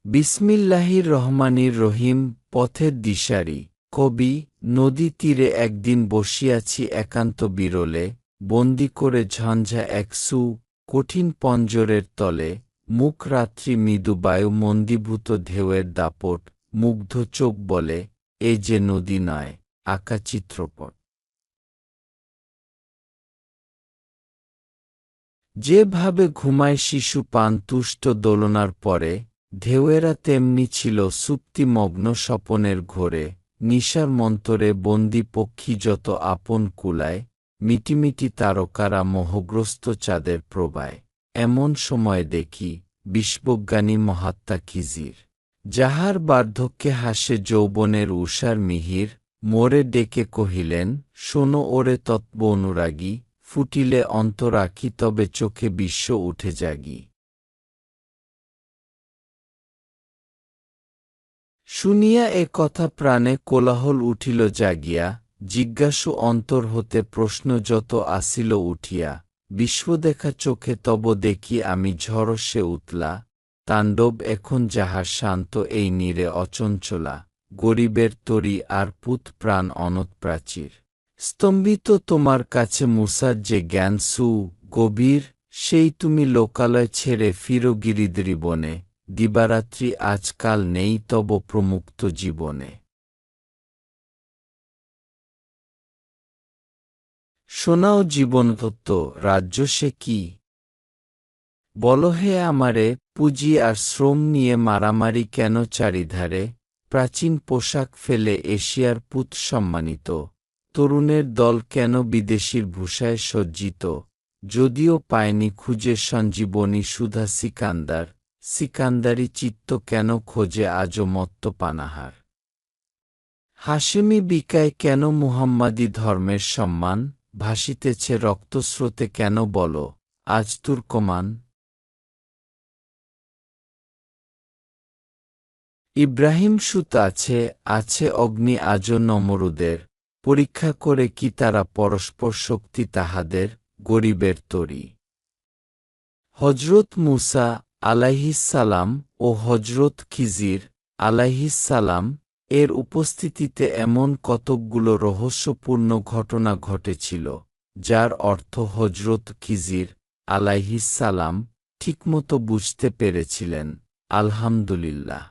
বিসমিল্লাহির রহমানির রহিম। পথের দিশারি। কবি। নদী তীরে একদিন বসিয়াছি একান্ত বিরলে, বন্দি করে ঝঞ্ঝা এক কঠিন পঞ্জরের তলে, মুখ রাত্রি মৃদু বায়ু মন্দীভূত ঢেউয়ের দাপট, মুগ্ধ চোখ বলে, এ যে নদী নয়, আঁকা চিত্রপট। যেভাবে ঘুমায় শিশু পান তুষ্ট দোলনার পরে, ঢেউয়েরা তেমনি ছিল সুপ্তিমগ্ন স্বপনের ঘোরে, নিশার মন্তরে বন্দি পক্ষী যত আপন কুলায়, মিটিমিটি তারকারা মোহগ্রস্ত চাঁদের প্রবায়। এমন সময় দেখি বিশ্বজ্ঞানী মহাত্মা খিজির, যাহার বার্ধক্যে হাসে যৌবনের উষার মিহির, মোরে ডেকে কহিলেন, শোনো ওরে তত্ত্ব অনুরাগী, ফুটিলে অন্তর আঁকি তবে চোখে বিশ্ব উঠে জাগি। শুনিয়া এ কথা প্রাণে কোলাহল উঠিল জাগিয়া, জিজ্ঞাসু অন্তর হতে প্রশ্ন যত আসিল উঠিয়া, বিশ্বদেখা চোখে তব দেখি আমি ঝড়সে উতলা, তাণ্ডব এখন যাহার শান্ত এই নীরে অচঞ্চলা, গরিবের তরি আর পুত প্রাণ অনত প্রাচীর। স্তম্ভিত তোমার কাছে মুসার যে জ্ঞান গভীর, সেই তুমি লোকালয় ছেড়ে ফিরো গিরিদ্রিবনে, দিবারাত্রি আজকাল নেই তব প্রমুক্ত জীবনে। শোনাও জীবনতত্ত্ব, রাজ্য সে কি? বল হে আমারে, পুঁজি আর শ্রম নিয়ে মারামারি কেন চারিধারে, প্রাচীন পোশাক ফেলে এশিয়ার পুত সম্মানিত, তরুণের দল কেন বিদেশির ভূষায় সজ্জিত, যদিও পায়নি খুঁজে সঞ্জীবনী সুধা সিকান্দারি চিত্ত কেন খোঁজে আজও মত্ত পানাহার। হাশেমি বিকায় কেন মুহাম্মাদি ধর্মের সম্মান, ভাসিতেছে রক্তস্রোতে কেন বল আজ তুর্কমান। ইব্রাহিম সুত আছে অগ্নি আজও নমরুদের, পরীক্ষা করে কি তারা পরস্পর শক্তি তাহাদের, গরিবের তরি। হজরত মুসা আলাইহিসসালাম ও হজরত খিজির আলাইহিসসালাম এর উপস্থিতিতে এমন কতকগুলো রহস্যপূর্ণ ঘটনা ঘটেছিল, যার অর্থ হজরত খিজির আলাইহিসসালাম ঠিকমতো বুঝতে পেরেছিলেন। আলহামদুলিল্লাহ।